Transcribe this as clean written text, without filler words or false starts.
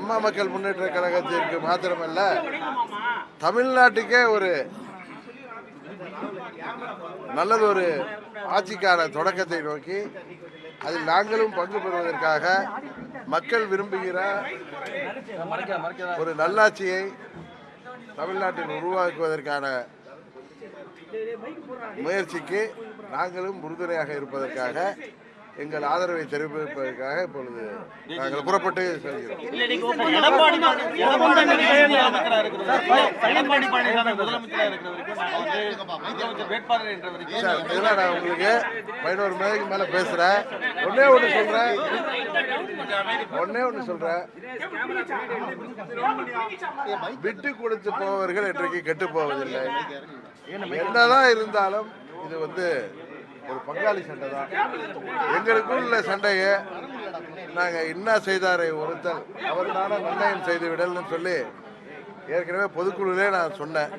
அம்மா மக்கள் முன்னேற்ற கழகத்திற்கு மாத்திரமல்ல, தமிழ்நாட்டுக்கே ஒரு நல்லது ஒரு ஆட்சிக்கான தொடக்கத்தை நோக்கி அதில் நாங்களும் பங்கு பெறுவதற்காக மக்கள் விரும்புகிற ஒரு நல்லாட்சியை தமிழ்நாட்டில் உருவாக்குவதற்கான முயற்சிக்கு நாங்களும் உறுதுணையாக இருப்பதற்காக எங்கள் ஆதரவை தெரிவிப்பதற்காக இப்பொழுது நாங்கள் புறப்பட்டு செல்கிறோம். இதெல்லாம் நான் உங்களுக்கு 11 மணிக்கு மேல பேசுறேன். ஒன்னே ஒன்று சொல்றேன், விட்டு கொடுத்து போவர்கள் இன்றைக்கு கெட்டு போவதில்லை. என்னதான் இருந்தாலும் இது ஒரு பங்காளி சண்டை தான். எங்களுக்குள்ள சண்டையை நாங்கள் இன்னா செய்தாரை ஒருத்தல் அவர்தான நன்னயம் செய்து விடல்னு சொல்லி ஏற்கனவே பொதுக்குழுவிலே நான் சொன்னேன்.